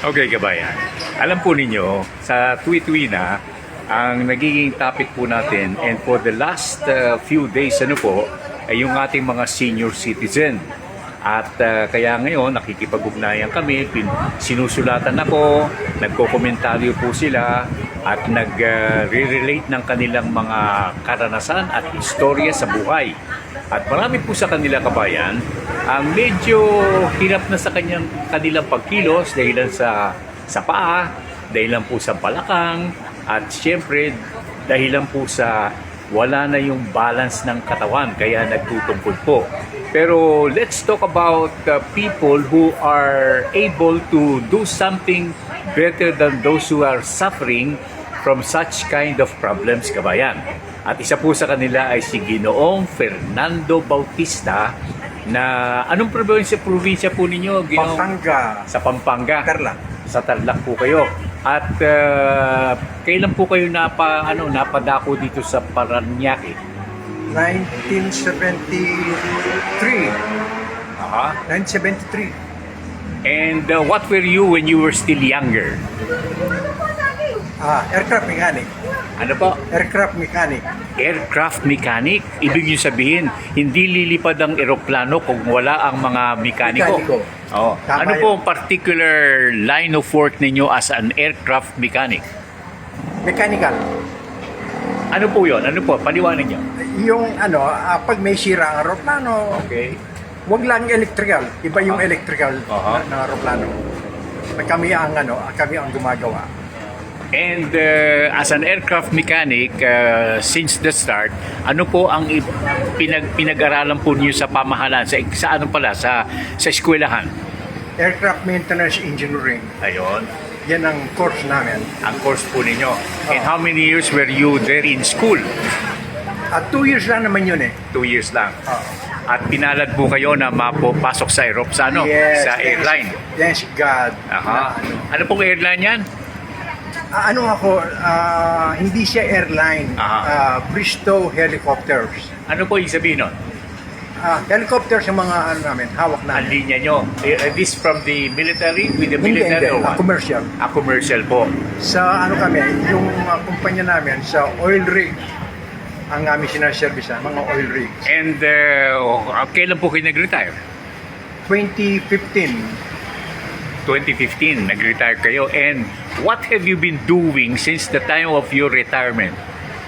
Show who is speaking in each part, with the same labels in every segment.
Speaker 1: Okay, kabayan. Alam po ninyo, sa tuwi-tuwi na, ang nagiging topic po natin, and for the last few days, ay yung ating mga senior citizen. At kaya ngayon, nakikipag-ugnayan kami, sinusulatan ako, nagko-komentaryo po sila, at nag-relate ng kanilang mga karanasan at istorya sa buhay. At marami po sa kanila, kabayan, ang medyo hirap na sa kanilang pagkilos dahilan sa paa, dahilan po sa balakang, at siyempre dahilan po sa wala na yung balance ng katawan, kaya nagtutungkol po. Pero let's talk about people who are able to do something better than those who are suffering from such kind of problems, kabayan. At isa po sa kanila ay si Ginoong Fernando Bautista na anong probinsya po ninyo?
Speaker 2: Pampanga.
Speaker 1: Sa Pampanga.
Speaker 2: Tarlac.
Speaker 1: Sa Tarlac po kayo. At kailan po kayo napadako dito sa Parañaque?
Speaker 2: 1973.
Speaker 1: Aha.
Speaker 2: 1973.
Speaker 1: And what were you when you were still younger?
Speaker 2: Aircraft mechanic.
Speaker 1: Ano po?
Speaker 2: Aircraft mechanic.
Speaker 1: Aircraft mechanic? Ibig niyo sabihin, hindi lilipad ang eroplano kung wala ang mga mekaniko. Oh.
Speaker 2: Tama
Speaker 1: Ano
Speaker 2: yun.
Speaker 1: po ang particular line of work ninyo as an aircraft mechanic?
Speaker 2: Mechanical.
Speaker 1: Ano po yun? Ano po? Paliwanag niyo.
Speaker 2: Yung pag may sira ang aeroplano,
Speaker 1: Okay.
Speaker 2: wag lang electrical. Iba yung electrical na aeroplano. Kami ang gumagawa.
Speaker 1: And as an aircraft mechanic, since the start, ano po ang pinag-aralan po niyo sa pamahalaan? Sa eskwelahan?
Speaker 2: Aircraft maintenance engineering.
Speaker 1: Ayun.
Speaker 2: Yan ang course namin.
Speaker 1: Ang course po ninyo. And how many years were you there in school?
Speaker 2: 2 years lang naman yun eh.
Speaker 1: 2 years lang.
Speaker 2: Ah.
Speaker 1: At pinalad po kayo na mapasok sa
Speaker 2: Yes,
Speaker 1: sa airline.
Speaker 2: Thanks God.
Speaker 1: Aha. Ano pong airline yan?
Speaker 2: Hindi siya airline. Bristow Helicopters.
Speaker 1: Ano po yung sabihin nun?
Speaker 2: Helicopters yung mga namin, hawak
Speaker 1: Ang
Speaker 2: namin.
Speaker 1: linya nyo. This from the military? With the
Speaker 2: Hindi,
Speaker 1: military or what?
Speaker 2: commercial.
Speaker 1: Commercial po.
Speaker 2: Sa kami, yung kumpanya namin, sa oil rig, ang aming sinaservice mga oil rigs.
Speaker 1: And kailan po kayo nag-retire?
Speaker 2: 2015,
Speaker 1: 2015, nag-retire kayo. And what have you been doing since the time of your retirement?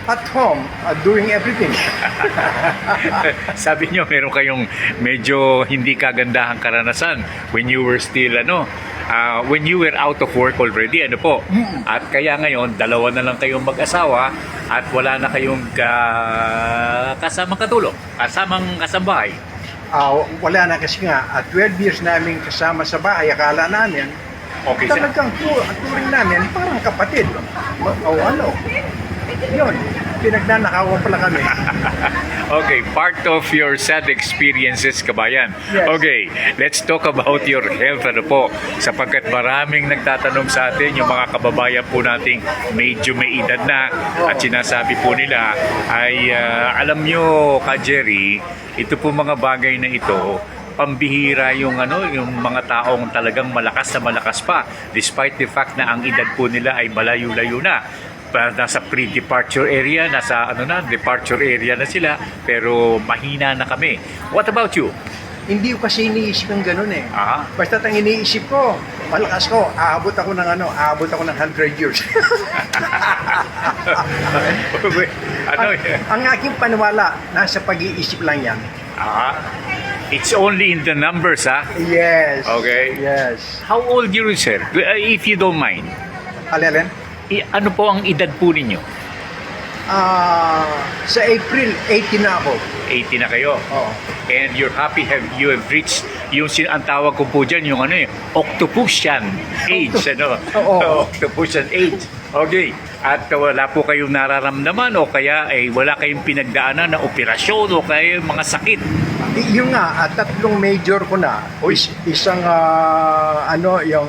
Speaker 2: at home, doing everything.
Speaker 1: Sabi niyo, meron kayong medyo hindi kagandahang karanasan when you were still, when you were out of work already, At kaya ngayon, dalawa na lang kayong mag-asawa at wala na kayong kasamang katulong, kasamang kasambahay.
Speaker 2: Wala na kasi nga, 12 years namin kasama sa bahay, akala namin,
Speaker 1: Okay,
Speaker 2: talagang turing namin, parang kapatid. Yun, pinagnanakawan pala kami.
Speaker 1: Okay, part of your sad experiences, kabayan.
Speaker 2: Yes.
Speaker 1: Okay, let's talk about your health, sapagkat maraming nagtatanong sa atin, yung mga kababayan po nating medyo may edad na, at sinasabi po nila ay, alam nyo, Ka Jerry, ito po mga bagay na ito, pambihira yung mga taong talagang malakas na malakas pa, despite the fact na ang edad po nila ay malayo-layo na. Nasa pre-departure area, departure area na sila, pero mahina na kami. What about you?
Speaker 2: Hindi ko kasi iniisip ng ganun eh.
Speaker 1: Aha.
Speaker 2: Basta't ang iniisip ko, malakas ko, aabot ako ng 100 years. Ang aking paniwala, nasa pag-iisip lang yan.
Speaker 1: It's only in the numbers,
Speaker 2: Yes.
Speaker 1: Okay.
Speaker 2: Yes.
Speaker 1: How old you, sir? If you don't mind.
Speaker 2: Alelen?
Speaker 1: Ano po ang edad po ninyo?
Speaker 2: Sa April, 80 na ako.
Speaker 1: 80 na kayo.
Speaker 2: Oo.
Speaker 1: And you're happy you have reached ang tawag ko po dyan, yung Octopusian age,
Speaker 2: Oo.
Speaker 1: Octopusian age. Okay. At wala po kayong nararamdaman o kaya wala kayong pinagdaanan na operasyon o kaya mga sakit.
Speaker 2: Yung nga, 3 major ko na. Isang, yung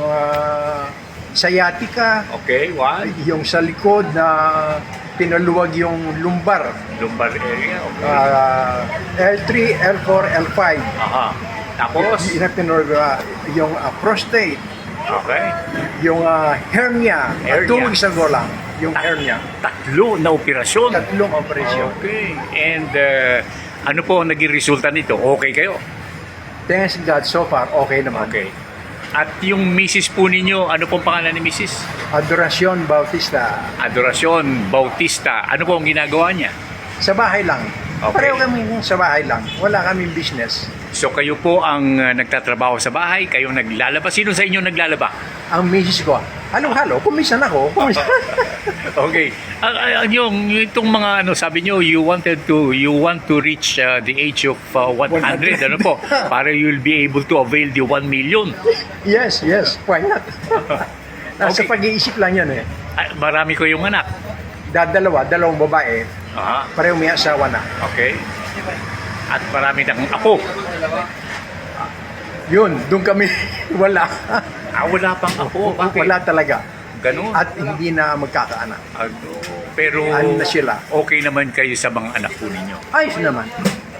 Speaker 2: sciatica.
Speaker 1: Okay, one.
Speaker 2: Yung sa likod na pinaluwag yung lumbar.
Speaker 1: Lumbar area. Okay.
Speaker 2: L3, L4, L5.
Speaker 1: Aha. Tapos?
Speaker 2: Enough in order, yung prostate,
Speaker 1: Okay.
Speaker 2: yung hernia,
Speaker 1: Hernia.
Speaker 2: 2 weeks ago lang, yung hernia.
Speaker 1: Tatlo na operasyon.
Speaker 2: Tatlong operasyon.
Speaker 1: Okay. And ano po ang naging resulta nito? Okay kayo?
Speaker 2: Thanks God, so far, okay naman.
Speaker 1: Okay. At yung misis po ninyo, ano pong pangalan ni misis?
Speaker 2: Adoracion Bautista,
Speaker 1: Adoracion Bautista. Ano po ang ginagawa niya?
Speaker 2: sa bahay lang.
Speaker 1: Okay.
Speaker 2: Pareho kami sa bahay lang. Wala kaming business.
Speaker 1: So kayo po ang nagtatrabaho sa bahay, kayo naglalaba. Sino sa inyo naglalaba?
Speaker 2: Ang misis ko, halo-halo, kumisan ako. Kumisan.
Speaker 1: Okay. Yung itong mga ano sabi nyo, you want to reach the age of 100 ano po para you'll be able to avail the 1 million.
Speaker 2: Yes, why not? Nasa
Speaker 1: Okay.
Speaker 2: pag-iisip lang yan eh.
Speaker 1: Marami ko yung anak.
Speaker 2: Dalawang babae,
Speaker 1: Aha.
Speaker 2: pareho may asawa na.
Speaker 1: Okay. At marami ng apo.
Speaker 2: Yun, doon kami wala.
Speaker 1: Wala pang apo. Bakit?
Speaker 2: Wala talaga.
Speaker 1: Ganun.
Speaker 2: At hindi na magkakaanak.
Speaker 1: Ano, pero
Speaker 2: Ano na sila?
Speaker 1: okay naman kayo sa mga anak po ninyo.
Speaker 2: Ayos naman.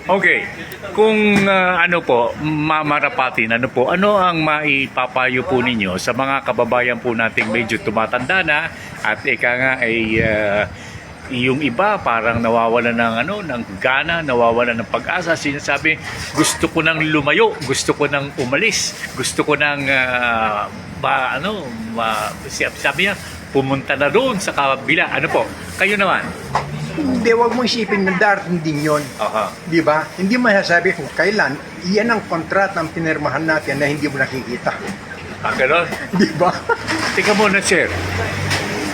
Speaker 1: Okay. Kung ano po, mamarapatin, ano ang maipapayo po ninyo sa mga kababayan po nating medyo tumatanda na at ika nga ay yung iba parang nawawalan ng gana, nawawalan ng pag-asa, sinasabi gusto ko nang lumayo, gusto ko nang umalis, gusto ko nang sabi niya pumunta na doon sa kabila. Ano po? Kayo naman.
Speaker 2: Hindi, wag mo isipin na darating din yun.
Speaker 1: Aha.
Speaker 2: Di ba? Hindi masasabi kung kailan. Iyan ang kontratang pinirmahan natin na hindi mo nakikita.
Speaker 1: Gano'n?
Speaker 2: Di ba?
Speaker 1: Tika muna, sir.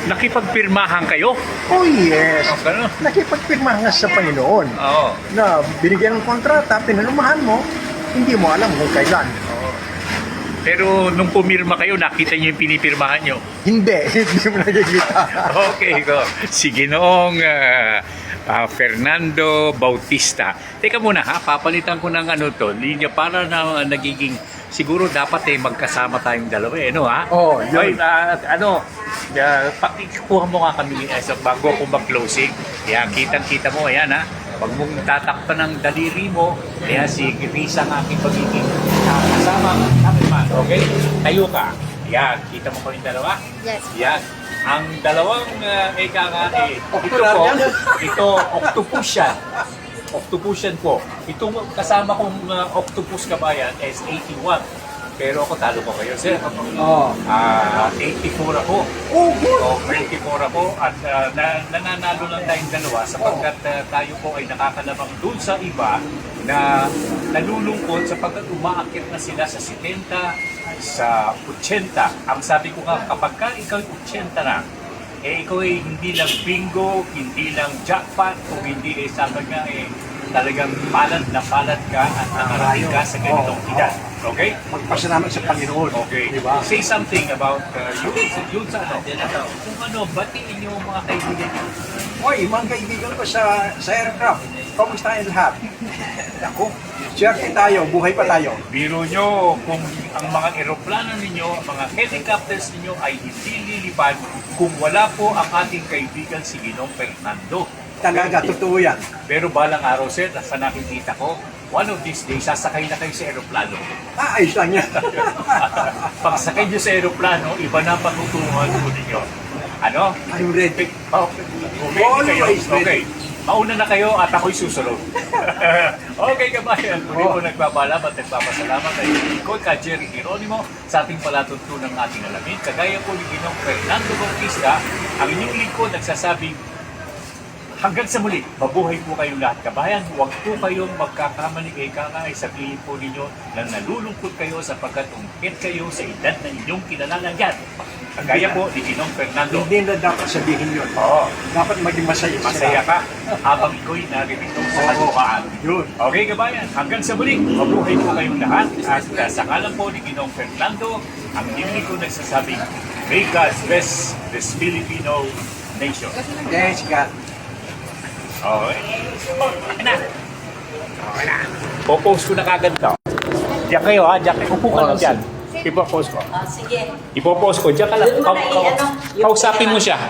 Speaker 1: Nakipagpirmahan kayo?
Speaker 2: Oh yes.
Speaker 1: Gano'n?
Speaker 2: Nakipagpirmahan nga sa Panginoon
Speaker 1: Oo.
Speaker 2: na binigyan ng kontrata, pinirmahan mo, hindi mo alam kung kailan.
Speaker 1: Pero nung pumirma kayo, nakita niyo yung pinipirmahan niyo.
Speaker 2: Hindi mo nakikita.
Speaker 1: Okay, go. Si Ginoong Fernando Bautista. Teka muna ha, papalitan ko ng linya para na nagiging, siguro dapat magkasama tayong dalawa ano ha?
Speaker 2: Oh, yun.
Speaker 1: Pakikuha mo nga kami bago ako mag-closing. Kaya kitang-kita mo, ayan ha. Huwag mong tatakpan ng daliri mo. Kaya si Risa ang aking pagiging kasama. Okay? Tayo ka. Yan. Kita mo ko yung dalawa?
Speaker 3: Yes.
Speaker 1: Yan. Ang dalawang ito
Speaker 2: Octolar
Speaker 1: po,
Speaker 2: yan?
Speaker 1: ito Octopusian. Octopusian po. Itong kasama kong Octopus kabayan is 81. Pero ako talo ko kayo, sir.
Speaker 2: Oh.
Speaker 1: 84 ako.
Speaker 2: Oh, good.
Speaker 1: O 24 ako at nananalo lang tayong dalawa sapagkat tayo po ay nakakalabang dun sa iba na nalulungkot sapagkat umaakit na sila sa 70, sa 80. Ang sabi ko nga, kapag ka ikaw 80 na, ikaw ay hindi lang bingo, hindi lang jackpot, kung hindi sabi nga talagang palad na palad ka at nakarating ka sa ganitong edad. Okay?
Speaker 2: Magpasalamat sa Panginoon.
Speaker 1: Okay.
Speaker 2: Diba?
Speaker 1: Say something about yun sa kung batiin yung mga kaibigan niyo.
Speaker 2: Hoy, mga kaibigan ko sa aircraft, kamusta ang lahat? Ako, swerte tayo, buhay pa tayo.
Speaker 1: Biro nyo kung ang mga eroplano ninyo, ang mga helicopters ninyo ay hindi lilipad kung wala po ang ating kaibigan si Ginong Fernando.
Speaker 2: Talaga, totoo yan.
Speaker 1: Pero balang araw, sir, sa nakikita ko, one of these days, sasakay na kayo sa eroplano.
Speaker 2: Ayos lang yan.
Speaker 1: Pagsakay nyo sa eroplano, iba na ang patutunguhan po ninyo. Ano?
Speaker 2: I'm ready.
Speaker 1: Ready kayo?
Speaker 2: Always ready.
Speaker 1: Okay. Mauna na kayo at ako'y susunod. Okay, kabayan. Muli po nagbabalap at nagpapasalamat ay Nicole ka Jerry Geronimo sa ating palatuntunang ating alamin. Kagaya po ni Ginong Fernando Bautista, ang inyong lingkod nagsasabing, hanggang sa muli, mabuhay po kayong lahat kabayan. Huwag po kayong magkakamali kay kakay. Sabihin po ninyo na nalulungkot kayo sapagkat umikit kayo sa edad na inyong kinalalagan. Kagaya po ni Ginong Fernando.
Speaker 2: Hindi na dapat sabihin yun.
Speaker 1: Oo.
Speaker 2: Dapat maging masaya.
Speaker 1: Masaya ka habang iko'y naririto sa kalupaan.
Speaker 2: Yun.
Speaker 1: Okay kabayan, hanggang sa muli, mabuhay po kayong lahat. At sa kalan po ni Ginong Fernando, ang hindi ko nagsasabing, may God bless this Filipino nation.
Speaker 2: Thanks, God.
Speaker 1: Okay. Okay na. Okay na. Popost ko na kagad to. Diyan kayo ha, diyan kayo. Upo ka lang dyan. Ipopost ko.
Speaker 3: Sige.
Speaker 1: Ipopost ko. Diyan ka lang.
Speaker 3: Doon mo na i-ano, yung
Speaker 1: Kausapin mo siya.